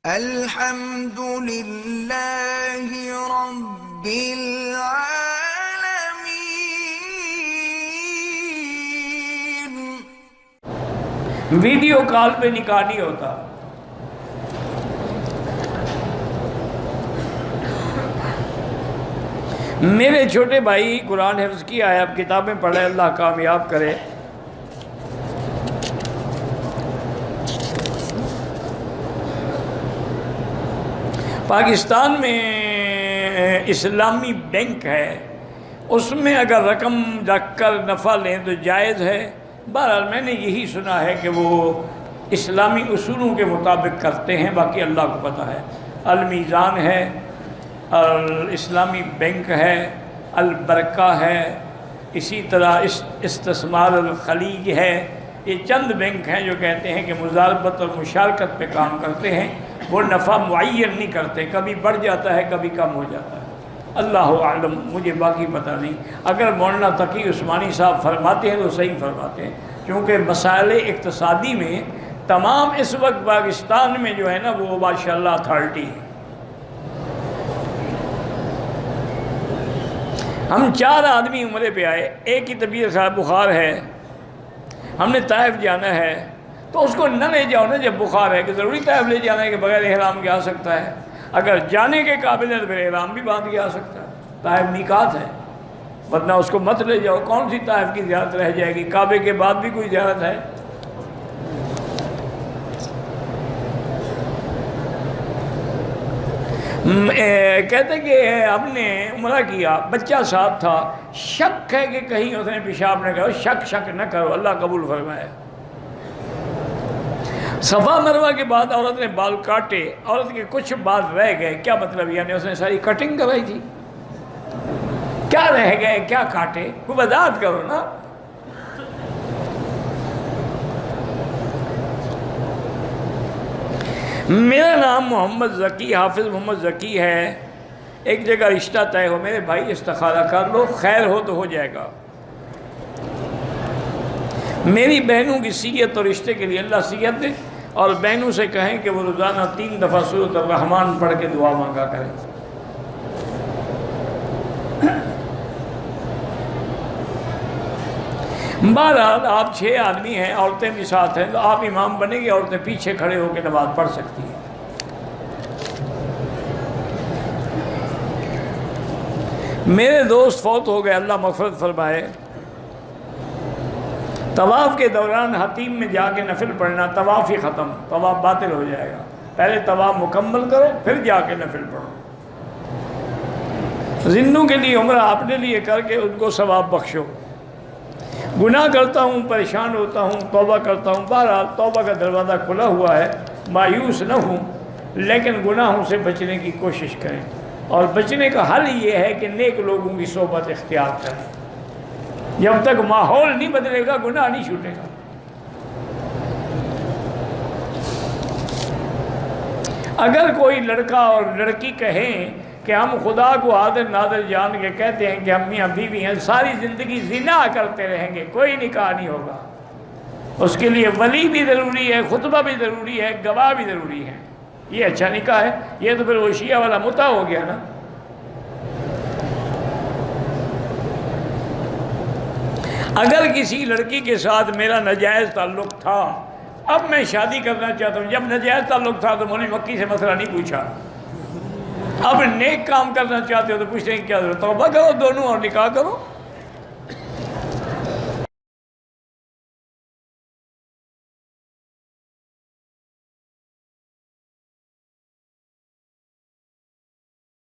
الحمد للہ رب العالمین۔ ویڈیو کال پہ نکاح نہیں ہوتا۔ میرے چھوٹے بھائی قرآن حفظ کیا ہے، اب کتابیں پڑھے، اللہ کامیاب کرے۔ پاکستان میں اسلامی بینک ہے، اس میں اگر رقم رکھ کر نفع لیں تو جائز ہے۔ بہرحال میں نے یہی سنا ہے کہ وہ اسلامی اصولوں کے مطابق کرتے ہیں، باقی اللہ کو پتہ ہے۔ المیزان ہے، اسلامی بینک ہے، البرکہ ہے، اسی طرح استثمار الخلیج ہے۔ یہ چند بینک ہیں جو کہتے ہیں کہ مضاربت اور مشارکت پہ کام کرتے ہیں، وہ نفع معین نہیں کرتے، کبھی بڑھ جاتا ہے کبھی کم ہو جاتا ہے۔ اللہ اعلم، مجھے باقی پتہ نہیں۔ اگر مولانا تقی عثمانی صاحب فرماتے ہیں تو صحیح فرماتے ہیں، کیونکہ مسائل اقتصادی میں تمام اس وقت پاکستان میں جو ہے نا وہ ماشاءاللہ اتھارٹی ہے۔ ہم 4 آدمی عمرے پہ آئے، ایک کی طبیعت خراب، بخار ہے، ہم نے طائف جانا ہے، تو اس کو نہ لے جاؤ نا جب بخار ہے، کہ ضروری طائف لے جانا ہے کہ بغیر احرام کے آ سکتا ہے؟ اگر جانے کے قابل ہے تو پھر احرام بھی باندھ کے آ سکتا ہے، طائف میقات ہے، ورنہ اس کو مت لے جاؤ۔ کون سی طائف کی زیارت رہ جائے گی؟ کعبے کے بعد بھی کوئی زیارت ہے؟ کہتے کہ ہم نے عمرہ کیا، بچہ ساتھ تھا، شک ہے کہ کہیں اس نے پیشاب نہ کرو، شک نہ کرو، اللہ قبول فرمائے۔ صفا مروہ کے بعد عورت نے بال کاٹے، عورت کے کچھ بال رہ گئے، کیا مطلب؟ یعنی اس نے ساری کٹنگ کرائی تھی؟ کیا رہ گئے، کیا کاٹے؟ کوئی وضاحت کرو نا۔ میرا نام محمد ذکی، حافظ محمد ذکی ہے، ایک جگہ رشتہ طے ہو، میرے بھائی استخارہ کر لو، خیر ہو تو ہو جائے گا۔ میری بہنوں کی سیت اور رشتے کے لیے اللہ سیت دے، اور بہنوں سے کہیں کہ وہ روزانہ 3 دفعہ سورۃ الرحمن پڑھ کے دعا مانگا کریں۔ بہرحال آپ 6 آدمی ہیں، عورتیں بھی ساتھ ہیں، تو آپ امام بنیں گے، عورتیں پیچھے کھڑے ہو کے نماز پڑھ سکتی ہیں۔ میرے دوست فوت ہو گئے، اللہ مغفرت فرمائے۔ طواف کے دوران حتیم میں جا کے نفل پڑھنا، طواف ہی ختم، طواف باطل ہو جائے گا۔ پہلے طواف مکمل کرو، پھر جا کے نفل پڑھو۔ زندوں کے لیے عمرہ اپنے لیے کر کے ان کو ثواب بخشو۔ گناہ کرتا ہوں، پریشان ہوتا ہوں، توبہ کرتا ہوں۔ بہرحال توبہ کا دروازہ کھلا ہوا ہے، مایوس نہ ہوں، لیکن گناہوں سے بچنے کی کوشش کریں، اور بچنے کا حل یہ ہے کہ نیک لوگوں کی صحبت اختیار کریں۔ جب تک ماحول نہیں بدلے گا گناہ نہیں چھوٹے گا۔ اگر کوئی لڑکا اور لڑکی کہیں کہ ہم خدا کو حاضر ناظر جان کے کہتے ہیں کہ ہم میاں بیوی ہیں، ساری زندگی زنا کرتے رہیں گے، کوئی نکاح نہیں ہوگا۔ اس کے لیے ولی بھی ضروری ہے، خطبہ بھی ضروری ہے، گواہ بھی ضروری ہے۔ یہ اچھا نکاح ہے؟ یہ تو پھر وہ شیعہ والا متع ہو گیا نا۔ اگر کسی لڑکی کے ساتھ میرا ناجائز تعلق تھا، اب میں شادی کرنا چاہتا ہوں، جب ناجائز تعلق تھا تو مولوی مکی سے مسئلہ نہیں پوچھا، اب نیک کام کرنا چاہتے ہو تو پوچھتے ہیں کیا ضرورت؟ توبہ کرو دونوں اور نکاح کرو۔